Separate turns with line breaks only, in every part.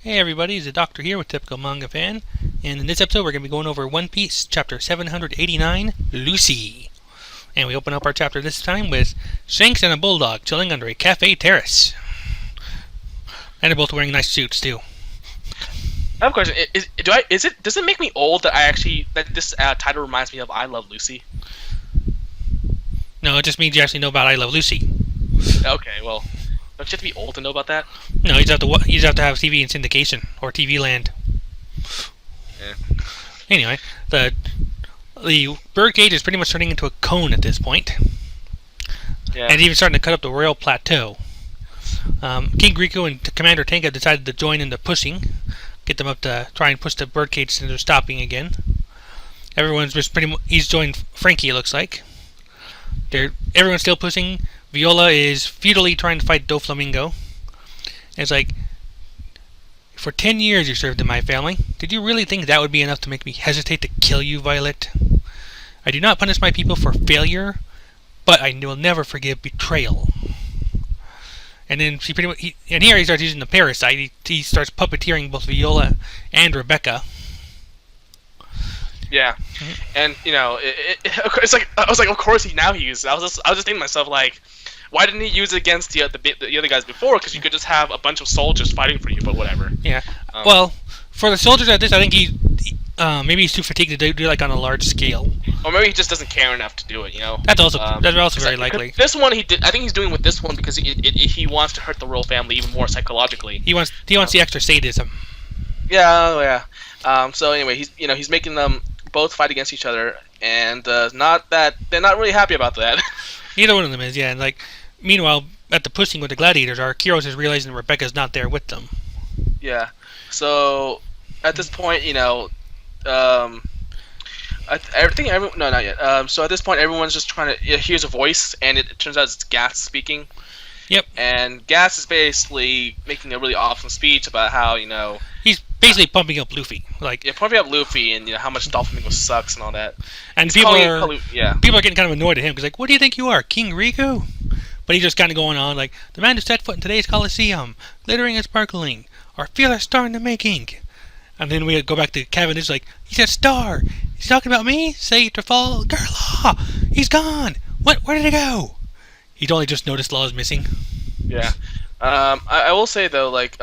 Hey everybody, it's the Doctor here with Typical Manga Fan, and in this episode we're going to be going over One Piece, chapter 789, Lucy. And we open up our chapter this time with Shanks and a bulldog chilling under a cafe terrace. And they're both wearing nice suits too.
I have a question. Does it make me old that this title reminds me of I Love Lucy?
No, it just means you actually know about I Love Lucy.
Okay, well, don't you have to be old to know about that?
No, you just have to have TV in syndication or TV land.
Yeah.
Anyway, the birdcage is pretty much turning into a cone at this point.
Yeah.
And even starting to cut up the royal plateau. King Riku and Commander Tenga decided to join in the pushing, get them up to try and push the birdcage since they're stopping again. Everyone's just he's joined Frankie, it looks like. Everyone's still pushing. Viola is futilely trying to fight Doflamingo. And it's like, for 10 years you served in my family. Did you really think that would be enough to make me hesitate to kill you, Violet? I do not punish my people for failure, but I will never forgive betrayal. And then and here he starts using the parasite. He starts puppeteering both Viola and Rebecca.
Yeah, and it's like I was like, of course he uses it. I was just thinking to myself, like, why didn't he use it against the other guys before? Because you could just have a bunch of soldiers fighting for you, but whatever.
Yeah. Well, for the soldiers at this, I think maybe he's too fatigued to do like on a large scale.
Or maybe he just doesn't care enough to do it.
That's also very likely.
This one he did. I think he's doing with this one because he wants to hurt the royal family even more psychologically.
He wants the extra sadism.
Yeah. So anyway, he's making them both fight against each other, and they're not really happy about that.
Neither one of them is, yeah. And like, meanwhile, at the pushing with the gladiators, our Kiros is realizing Rebecca's not there with them.
Yeah. So at this point, So at this point, everyone's just trying to hears a voice, and it turns out it's Gas speaking.
Yep.
And Gas is basically making a really awesome speech about how
he's basically pumping up Luffy,
pumping up Luffy, and how much Doflamingo sucks and all that.
And people are getting kind of annoyed at him because, like, what do you think you are, King Riku? But he's just kind of going on like, the man who set foot in today's Coliseum, glittering and sparkling, our fearless star in the making. And then we go back to Kevin. It's like, he said star. He's talking about me. Say Trafalgar. He's gone. What? Where did he go? He'd only just noticed Law is missing.
Yeah. I will say though, like,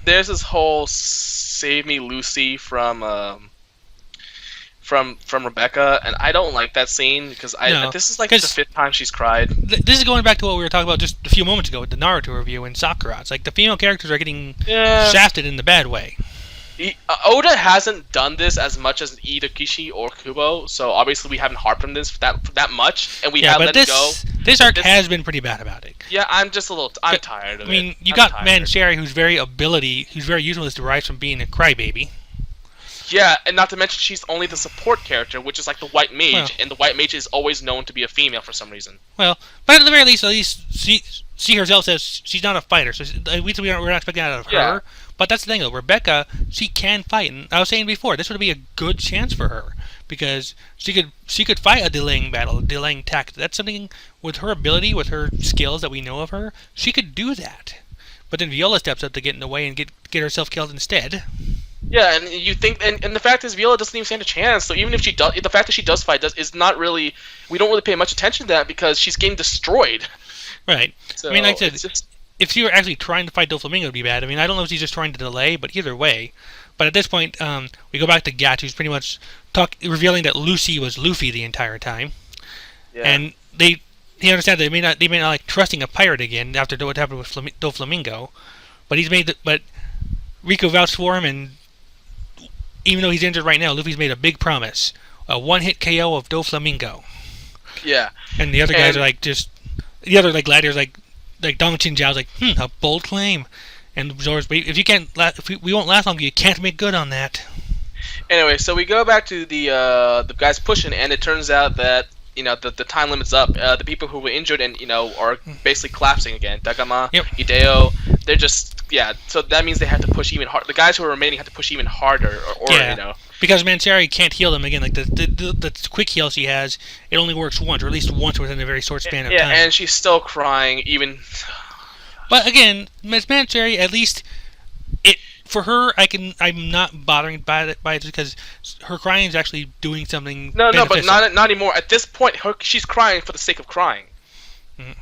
there's this whole "Save Me, Lucy" from Rebecca, and I don't like that scene because this is like the 5th time she's cried.
This is going back to what we were talking about just a few moments ago with the Naruto review and Sakura. It's like the female characters are getting shafted in the bad way.
Oda hasn't done this as much as either Kishi or Kubo, so obviously we haven't harped on this that much, and we have let it go.
This arc has been pretty bad about it.
Yeah, I'm tired of it.
I mean, you got Mancheri, who's very useful, is derived from being a crybaby.
Yeah, and not to mention she's only the support character, which is like the White Mage, and the White Mage is always known to be a female for some reason.
Well, but at the very least she herself says she's not a fighter, so at least we're not expecting that out of her. But that's the thing, though. Rebecca, she can fight, and I was saying before, this would be a good chance for her because she could fight a delaying battle, a delaying tactic. That's something with her ability, with her skills that we know of her. She could do that. But then Viola steps up to get in the way and get herself killed instead.
Yeah, and you think, and the fact is, Viola doesn't even stand a chance. So even if she does, the fact that she does fight is not really. We don't really pay much attention to that because she's getting destroyed.
Right.
So,
I mean, like I said, if she were actually trying to fight Doflamingo, it would be bad. I mean, I don't know if she's just trying to delay, but either way. But at this point, we go back to Gat, who's pretty much revealing that Lucy was Luffy the entire time. Yeah. And he understands that they may not like trusting a pirate again after what happened with Doflamingo, but Riku vouched for him, and even though he's injured right now, Luffy's made a big promise: a one-hit KO of Doflamingo.
Yeah.
And the other guys are like gladiators like Dong Chinjiao's like, a bold claim. And Zoro's, if we won't last long, you can't make good on that.
Anyway, so we go back to the guys pushing, and it turns out that the time limit's up. The people who were injured and are basically collapsing again. Dagama, Hideo, they're just So that means they have to push even harder. The guys who are remaining have to push even harder,
because Mancheri can't heal them again. Like the quick heal she has, it only works once, or at least once within a very short span of time.
Yeah, and she's still crying even.
But again, Miss Mancheri, at least for her, I'm not bothering by it because her crying is actually doing something.
No,
beneficial.
but not anymore. At this point, she's crying for the sake of crying.
Mhm.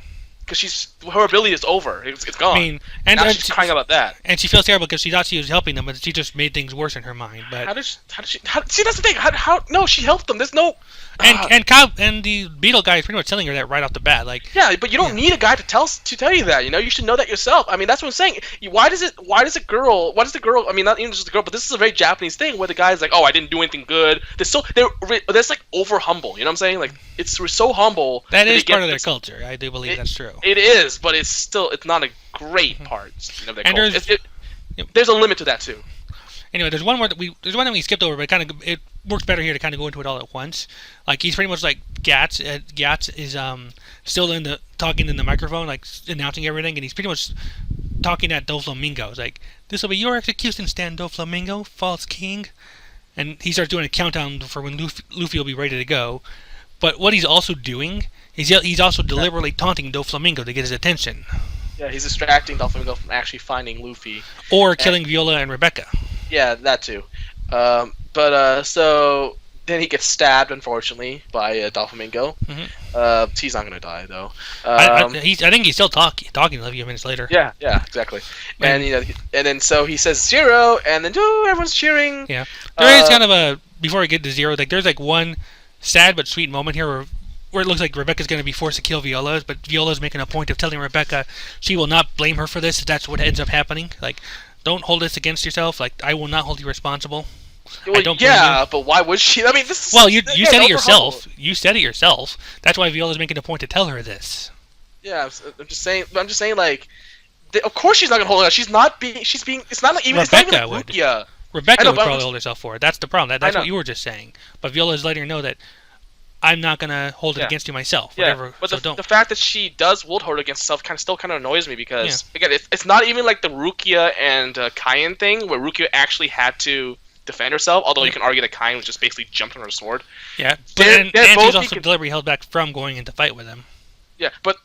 Because her ability is over. It's gone.
I mean, and
now she's crying about that.
And she feels terrible because she thought she was helping them, but she just made things worse in her mind. But
see, that's the thing. No, she helped them. There's no.
And the Beetle guy is pretty much telling her that right off the bat. Like,
yeah, but you don't need a guy to tell you that. You should know that yourself. I mean, that's what I'm saying. Why does the girl? I mean, not even just the girl, but this is a very Japanese thing where the guy's like, oh, I didn't do anything good. That's like over humble. You know what I'm saying? Like, we're so humble.
That is part of their culture. I do believe that's true.
It is, but it's not a great part of their culture. There's a limit to that too.
Anyway, there's one that we skipped over, but it works better here to kind of go into it all at once. Like, he's pretty much like Gats. Gats is still talking in the microphone, like announcing everything, and he's pretty much talking at Doflamingo. It's like, this will be your execution stand, Doflamingo, false king. And he starts doing a countdown for when Luffy will be ready to go. But what he's also doing is he's also deliberately taunting Doflamingo to get his attention.
Yeah, he's distracting Doflamingo from actually finding Luffy.
Or killing Viola and Rebecca.
Yeah, that too. So then he gets stabbed, unfortunately, by Doflamingo. Mm-hmm. He's not gonna die though.
I think he's still talking a few minutes later.
Yeah, exactly. And and then so he says Zero, and then everyone's cheering.
Yeah, there is kind of a before we get to Zero, like there's like one sad but sweet moment here where it looks like Rebecca's going to be forced to kill Viola, but Viola's making a point of telling Rebecca she will not blame her for this if that's what ends up happening. Like, don't hold this against yourself. Like, I will not hold you responsible.
Well,
I don't blame you.
But why would she? I mean, this is...
Well, you said it yourself. You said it yourself. That's why Viola's making a point to tell her this.
Yeah, I'm just saying, like, of course she's not going to hold her. She's being, it's not like even,
Rebecca
it's not even
would.
Rukia.
Rebecca would probably hold herself for it. That's the problem. That's what you were just saying. But Viola's letting her know that I'm not gonna hold it against you myself.
Yeah,
whatever,
but
so
the fact that she does hold it against herself still kind of annoys me because again, it's not even like the Rukia and Kaien thing where Rukia actually had to defend herself. Although you can argue that Kaien was just basically jumped on her sword.
Yeah, but and she's also deliberately held back from going into fight with him.
Yeah, but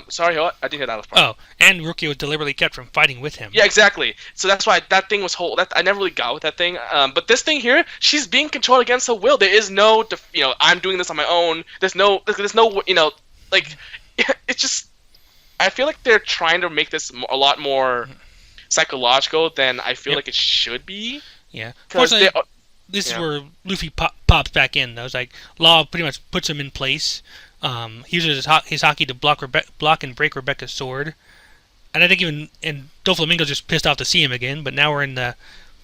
sorry, I didn't hear that last part.
Oh, and Rukia was deliberately kept from fighting with him.
Yeah, exactly. So that's why that thing was I never really got with that thing. But this thing here, she's being controlled against her will. There is no, I'm doing this on my own. There's no, like, it's just, I feel like they're trying to make this a lot more psychological than I feel like it should be.
Yeah. Fortunately, this is where Luffy pops back in. Though. It's like, Law pretty much puts him in place. He uses his hockey to block and break Rebecca's sword. And I think Doflamingo's just pissed off to see him again, but now we're in the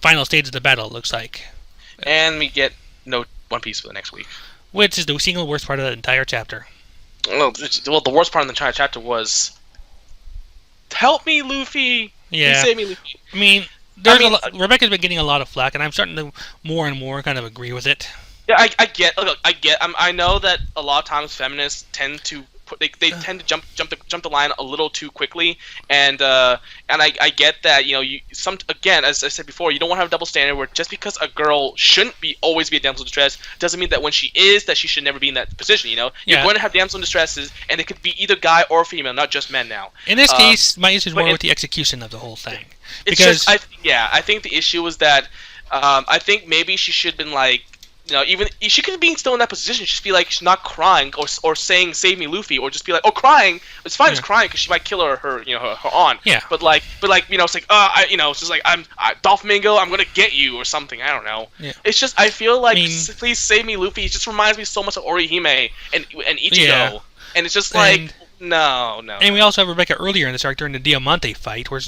final stage of the battle, it looks like.
And we get no One Piece for the next week.
Which is the single worst part of the entire chapter.
Well, the worst part of the entire chapter was, help me, Luffy!
Yeah.
Please save me, Luffy.
I mean, Rebecca's been getting a lot of flack, and I'm starting to more and more kind of agree with it.
Yeah, I get. Look, I know that a lot of times feminists tend to they tend to jump the line a little too quickly, and I get that. Again, as I said before, you don't want to have a double standard where just because a girl shouldn't always be a damsel in distress doesn't mean that when she is that she should never be in that position. You're going to have damsel in distresses, and it could be either guy or female, not just men now.
In this case, my issue is more with the execution of the whole thing.
Because I think the issue was that I think maybe she should have been like. Even she could be still in that position. Just be like, she's not crying or saying "Save me, Luffy," or just be like, "Oh, crying." It's fine, just crying because she might kill her aunt.
Yeah.
But it's like, it's just like Doflamingo, I'm gonna get you or something. I don't know. Yeah. It's just I feel like please save me, Luffy. It just reminds me so much of Orihime and Ichigo, and it's just like no.
And we also have Rebecca earlier in this arc during the Diamante fight, where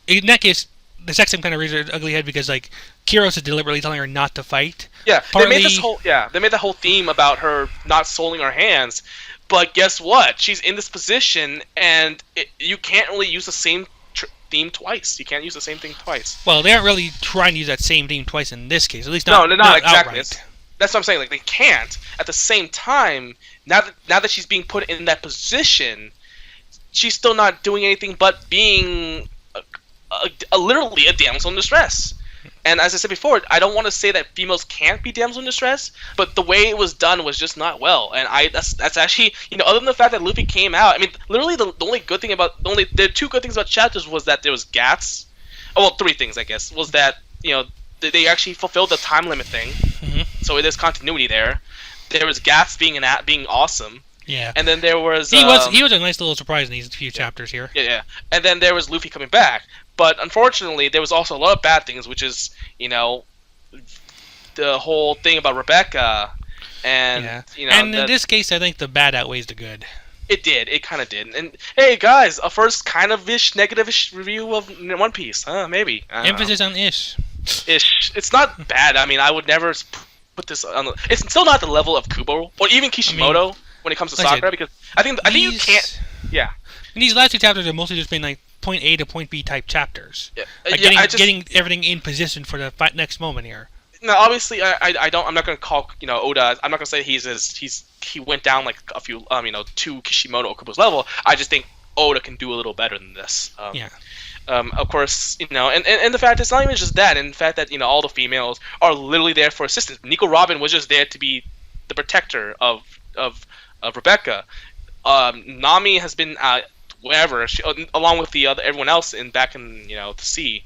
in that case. The sex kind of raised her ugly head because Kiros is deliberately telling her not to fight.
Yeah, they made the whole theme about her not soiling her hands, but guess what? She's in this position, and you can't really use the same theme twice. You can't use the same thing twice.
Well, they aren't really trying to use that same theme twice in this case. At least not
exactly.
Outright.
That's what I'm saying. Like they can't. At the same time, now that she's being put in that position, she's still not doing anything but being. Literally a damsel in distress. And as I said before, I don't want to say that females can't be damsel in distress, but the way it was done was just not well. And that's actually, other than the fact that Luffy came out, I mean, literally the only good thing about, there are two good things about chapters was that there was Gats, well, three things I guess was that they actually fulfilled the time limit thing, so there's continuity there. There was Gas being awesome.
Yeah.
And then there was
he was a nice little surprise in these few chapters here.
Yeah. And then there was Luffy coming back, but unfortunately there was also a lot of bad things, which is the whole thing about Rebecca, and
and in this case I think the bad outweighs the good.
It did. It kind of did. And hey guys, a first kind of negative-ish review of One Piece. Maybe.
Emphasis on ish.
Ish. It's not bad. I mean, I would never put this on. It's still not the level of Kubo or even Kishimoto when it comes to Sakura, because I think you can't. Yeah.
And these last two chapters have mostly just been like point A to point B type chapters.
Yeah.
Like getting everything in position for the next moment here.
No, obviously, I'm not gonna call Oda. I'm not gonna say he went down like a few to Kishimoto or Kubo's level. I just think Oda can do a little better than this. Of course, and the fact it's not even just that, and the fact that all the females are literally there for assistance. Nico Robin was just there to be the protector of Rebecca. Nami has been wherever, along with everyone else back in the sea.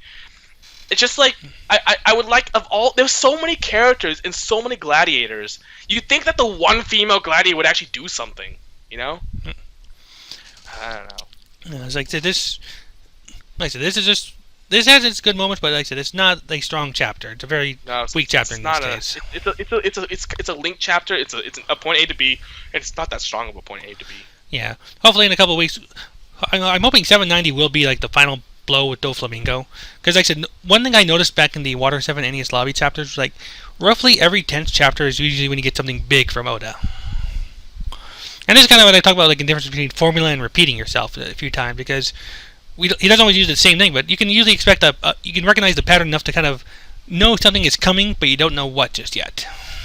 It's just like I would like there's so many characters and so many gladiators. You'd think that the one female gladiator would actually do something, I don't know.
No, it's like this. Like I said, this has its good moments, but like I said, it's not a strong chapter. It's a very weak chapter in this case.
It's a link chapter. It's a point A to B, and it's not that strong of a point A to B.
Yeah. Hopefully in a couple of weeks, I'm hoping 790 will be like the final blow with Doflamingo, because like I said, one thing I noticed back in the Water 7 NES Lobby chapters was like roughly every 10th chapter is usually when you get something big from Oda. And this is kind of what I talk about, like the difference between formula and repeating yourself a few times, because he doesn't always use the same thing, but you can usually expect you can recognize the pattern enough to kind of know something is coming, but you don't know what just yet.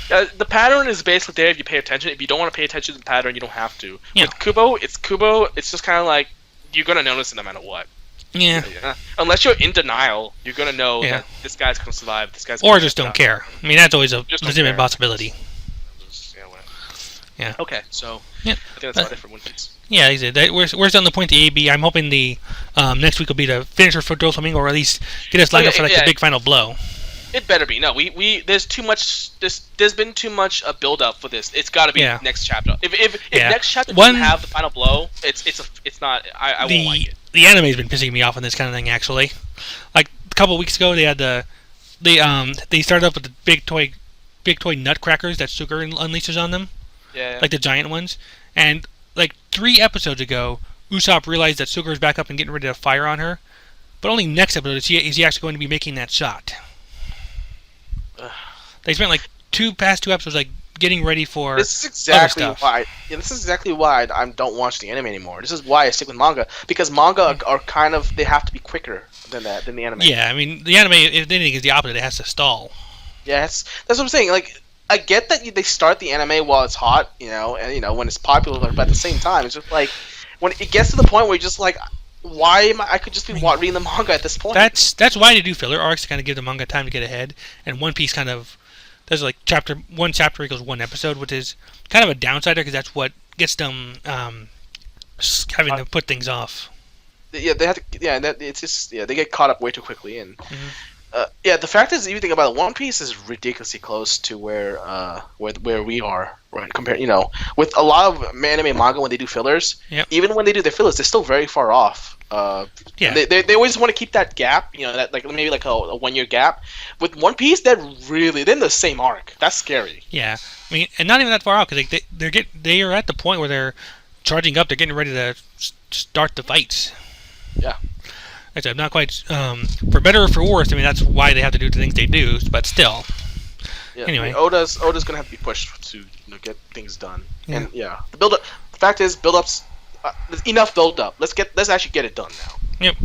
The pattern is basically there if you pay attention. If you don't want to pay attention to the pattern, you don't have to.
Yeah.
With Kubo, it's just kind of like you're gonna notice it no matter what.
Yeah.
Unless you're in denial, you're gonna know that this guy's gonna survive. This guy's
or just don't care. I mean, that's always a legitimate possibility.
Yeah. Okay, so
yeah,
I think that's about it for One Piece.
Yeah, we're still on the point to A, B. I'm hoping the next week will be the finisher for Doflamingo, or at least get us lined up for the big final blow.
It better be. No, there's too much. There's been too much build up for this. It's got to be next chapter. If next chapter doesn't have the final blow, it's not. I won't like it.
The anime's been pissing me off on this kind of thing, actually. Like a couple of weeks ago, they had they started up with the big toy nutcrackers that Sugar unleashes on them.
Yeah.
Like the giant ones, and like 3 episodes ago, Usopp realized that Sugar is back up and getting ready to fire on her, but only next episode is he actually going to be making that shot. They spent like past two episodes like getting ready for
this is exactly
other stuff.
why. Yeah, this is exactly why I don't watch the anime anymore. This is why I stick with manga, because manga are kind of, they have to be quicker than the anime.
Yeah, I mean the anime, if anything, is the opposite. It has to stall.
Yeah, that's what I'm saying. Like, I get that they start the anime while it's hot, and when it's popular, but at the same time, it's just like when it gets to the point where you're just like, why am I could just be reading the manga at this point.
That's why they do filler arcs, to kind of give the manga time to get ahead. And One Piece kind of does like one chapter equals one episode, which is kind of a downside there, because that's what gets them having to put things off.
Yeah, they have to. Yeah, it's just they get caught up way too quickly, and the fact is, if you think about it, One Piece is ridiculously close to where we are, right? Compared, with a lot of anime and manga when they do fillers, even when they do their fillers, they're still very far off. They always want to keep that gap, that like maybe like a 1-year gap. With One Piece, they're in the same arc. That's scary.
Yeah, I mean, and not even that far out, because they are at the point where they're charging up. They're getting ready to start the fights.
Yeah.
I'm not quite for better or for worse. I mean, that's why they have to do the things they do. But still, anyway,
Oda's gonna have to be pushed to get things done. Yeah. And the build up. The fact is, build ups. There's enough build up. Let's actually get it done now.
Yep.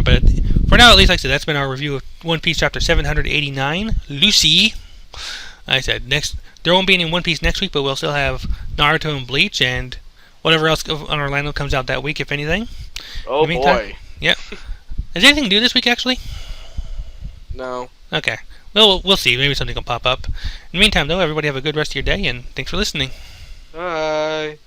But for now, at least, like I said, that's been our review of One Piece chapter 789, Lucy. Like I said, there won't be any One Piece next week, but we'll still have Naruto and Bleach and whatever else on our lineup comes out that week, if anything.
Oh boy.
Yep. Is anything new this week, actually?
No.
Okay. Well, we'll see. Maybe something will pop up. In the meantime, though, everybody have a good rest of your day, and thanks for listening.
Bye.